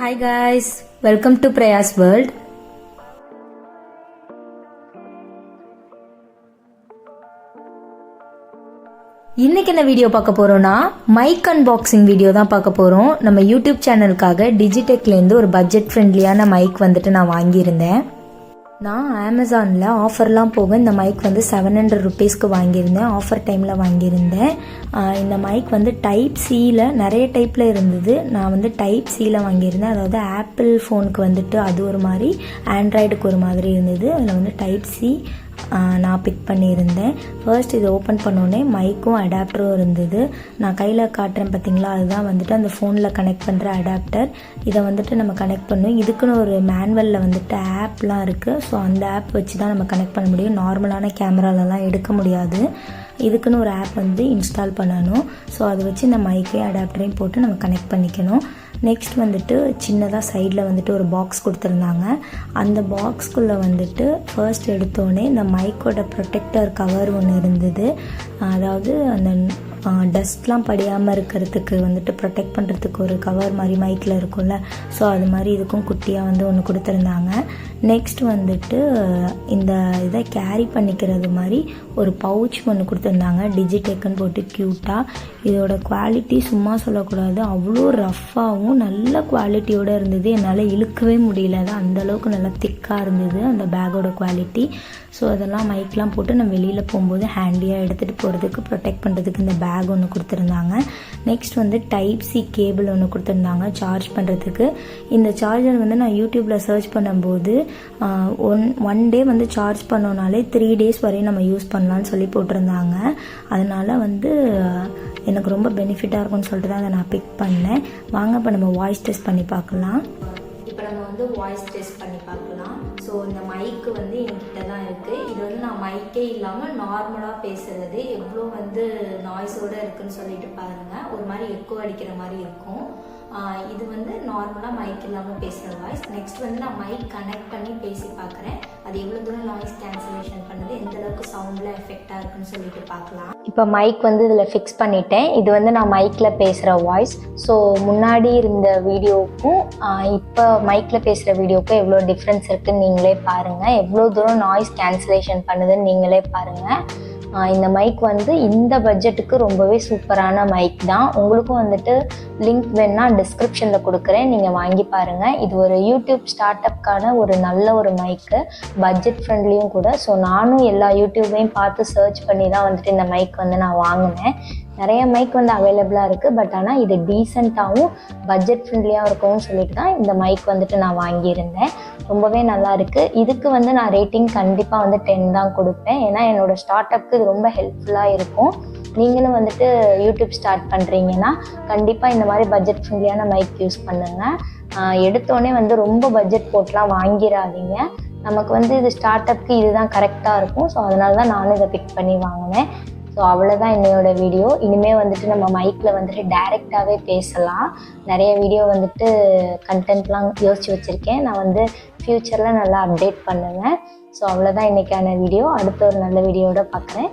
Hi guys, welcome to Praya's World. இன்னைக்கு என்ன video பார்க்க போறோம்னா மைக் அன்பாக்சிங் வீடியோ தான் பார்க்க போறோம். நம்ம யூடியூப் சேனலுக்காக டிஜிடெக்லேருந்து ஒரு பட்ஜெட் ஃப்ரெண்ட்லியான மைக் வந்துட்டு நான் வாங்கியிருந்தேன். நான் அமேசானில் ஆஃபர்லாம் போக இந்த மைக் வந்து 700 ருபீஸ்க்கு வாங்கியிருந்தேன். ஆஃபர் டைமில் வாங்கியிருந்தேன். இந்த மைக் வந்து டைப் சியில் நிறைய டைப்பில் இருந்தது. நான் வந்து டைப் சியில் வாங்கியிருந்தேன். அதாவது ஆப்பிள் ஃபோனுக்கு வந்துட்டு அது ஒரு மாதிரி, ஆண்ட்ராய்டுக்கு ஒரு மாதிரி இருந்தது. அதில் வந்து டைப் சி நான் பிக் பண்ணியிருந்தேன். ஃபர்ஸ்ட் இதை ஓப்பன் பண்ணோடனே மைக்கும் அடாப்டரும் இருந்தது. நான் கையில் காட்டுறேன் பார்த்தீங்களா, அதுதான் வந்துட்டு அந்த ஃபோனில் கனெக்ட் பண்ணுற அடாப்டர். இதை வந்துட்டு நம்ம கனெக்ட் பண்ணுவோம். இதுக்குன்னு ஒரு மேனுவலில் வந்துட்டு ஆப்லாம் இருக்குது. ஸோ அந்த ஆப் வச்சு தான் நம்ம கனெக்ட் பண்ண முடியும். நார்மலான கேமராலலாம் எடுக்க முடியாது. இதுக்குன்னு ஒரு ஆப் வந்து இன்ஸ்டால் பண்ணணும். ஸோ அதை வச்சு இந்த மைக்கையும் அடாப்டரையும் போட்டு நம்ம கனெக்ட் பண்ணிக்கணும். நெக்ஸ்ட் வந்துட்டு சின்னதாக சைடில் வந்துட்டு ஒரு பாக்ஸ் கொடுத்துருந்தாங்க. அந்த பாக்ஸ்குள்ளே வந்துட்டு ஃபர்ஸ்ட் எடுத்தோடனே இந்த மைக்கோட ப்ரொடெக்டர் கவர் ஒன்று இருந்தது. அதாவது அந்த டஸ்ட்லாம் படியாமல் இருக்கிறதுக்கு வந்துட்டு ப்ரொடெக்ட் பண்ணுறதுக்கு ஒரு கவர் மாதிரி மைக்கில் இருக்கும்ல, ஸோ அது மாதிரி இதுக்கும் குட்டியாக வந்து ஒன்று கொடுத்துருந்தாங்க. நெக்ஸ்ட் வந்துட்டு இந்த இதை கேரி பண்ணிக்கிறது மாதிரி ஒரு பவுச் ஒன்று கொடுத்துருந்தாங்க, டிஜிடெக்குன்னு போட்டு க்யூட்டாக. இதோட குவாலிட்டி சும்மா சொல்லக்கூடாது, அவ்வளோ ரஃப்பாகவும் நல்ல குவாலிட்டியோடு இருந்தது. என்னால் இழுக்கவே முடியல, அது அந்தளவுக்கு நல்லா திக்காக இருந்தது அந்த பேக்கோட குவாலிட்டி. ஸோ அதெல்லாம் மைக்லாம் போட்டு நம்ம வெளியில் போகும்போது ஹேண்டியாக எடுத்துகிட்டு போகிறதுக்கு ப்ரொடெக்ட் பண்ணுறதுக்கு இந்த பேக் ஒன்று கொடுத்துருந்தாங்க. நெக்ஸ்ட் வந்து டைப் சி கேபிள் ஒன்று கொடுத்துருந்தாங்க சார்ஜ் பண்ணுறதுக்கு. இந்த சார்ஜர் வந்து நான் யூடியூப்பில் சர்ச் பண்ணும்போது ஒன் டே வந்து சார்ஜ் பண்ணோனாலே 3 days வரையும் நம்ம யூஸ் பண்ணலான்னு சொல்லி போட்டிருந்தாங்க. அதனால் வந்து எனக்கு ரொம்ப பெனிஃபிட்டாக இருக்கும்னு சொல்லிட்டு தான் அதை நான் பிக் பண்ணேன். வாங்க இப்போ நம்ம வாய்ஸ் டெஸ்ட் பண்ணி பார்க்கலாம். இப்போ நம்ம வந்து வாய்ஸ் டெஸ்ட் பண்ணி பார்க்கலாம். ஸோ இந்த மைக்கு வந்து என்கிட்ட தான் இருக்குது. இது வந்து நான் மைக்கே இல்லாமல் நார்மலாக பேசுகிறது எவ்வளோ வந்து நாய்ஸோடு இருக்குன்னு சொல்லிட்டு பாருங்கள். ஒரு மாதிரி எக்கோ அடிக்கிற மாதிரி இருக்கும். இது வந்து நார்மலாக மைக் இல்லாமல் பேசுகிற வாய்ஸ். நெக்ஸ்ட் வந்து நான் மைக் கனெக்ட் பண்ணி பேசி பார்க்குறேன். அது எவ்வளோ தூரம் நாய்ஸ் கேன்சலேஷன் பண்ணுது, எந்த அளவுக்கு சவுண்டில் எஃபெக்டாக இருக்குன்னு சொல்லிட்டு பார்க்கலாம். இப்போ மைக் வந்து இதில் ஃபிக்ஸ் பண்ணிட்டேன். இது வந்து நான் மைக்கில் பேசுகிற வாய்ஸ். ஸோ முன்னாடி இருந்த வீடியோவுக்கும் இப்போ மைக்கில் பேசுகிற வீடியோவுக்கும் எவ்வளோ டிஃப்ரென்ஸ் இருக்குதுன்னு நீங்களே பாருங்கள். எவ்வளோ தூரம் நாய்ஸ் கேன்சலேஷன் பண்ணுதுன்னு நீங்களே பாருங்கள். இந்த மைக் வந்து இந்த பட்ஜெட்டுக்கு ரொம்பவே சூப்பரான மைக் தான். உங்களுக்கும் வந்துட்டு லிங்க் வேணுன்னா டிஸ்கிரிப்ஷனில் கொடுக்குறேன், நீங்கள் வாங்கி பாருங்கள். இது ஒரு யூடியூப் ஸ்டார்ட் அப்கான ஒரு நல்ல ஒரு மைக்கு, பட்ஜெட் ஃப்ரெண்ட்லியும் கூட. ஸோ நானும் எல்லா யூடியூப்பையும் பார்த்து சர்ச் பண்ணி தான் வந்துட்டு இந்த மைக் வந்து நான் வாங்கினேன். நிறைய மைக் வந்து அவைலபிளாக இருக்குது, பட் ஆனால் இது டீசெண்டாகவும் பட்ஜெட் ஃப்ரெண்ட்லியாக இருக்கும்னு சொல்லிட்டு தான் இந்த மைக் வந்துட்டு நான் வாங்கியிருந்தேன். ரொம்பவே நல்லா இருக்குது. இதுக்கு வந்து நான் ரேட்டிங் கண்டிப்பாக வந்து 10 தான் கொடுப்பேன். ஏன்னா என்னோடய ஸ்டார்ட் அப்க்கு இது ரொம்ப ஹெல்ப்ஃபுல்லாக இருக்கும். நீங்களும் வந்துட்டு யூடியூப் ஸ்டார்ட் பண்ணுறீங்கன்னா கண்டிப்பாக இந்த மாதிரி பட்ஜெட் ஃப்ரெண்ட்லியான மைக் யூஸ் பண்ணுங்கள். எடுத்தோடனே வந்து ரொம்ப பட்ஜெட் போட்டுலாம் வாங்கிடாதீங்க. நமக்கு வந்து இது ஸ்டார்ட் அப்க்கு இதுதான் கரெக்டாக இருக்கும். ஸோ அதனால தான் நானும் இதை பிக் பண்ணி வாங்கினேன். ஸோ அவ்வளோதான் என்னோட வீடியோ. இனிமேல் வந்துட்டு நம்ம மைக்கில் வந்துட்டு டைரெக்டாகவே பேசலாம். நிறைய வீடியோ வந்துட்டு கண்டென்ட்லாம் யோசித்து வச்சுருக்கேன். நான் வந்து ஃப்யூச்சரில் நல்லா அப்டேட் பண்ணுவேன். ஸோ அவ்வளோதான் இன்றைக்கான வீடியோ. அடுத்த ஒரு நல்ல வீடியோட பார்க்குறேன்.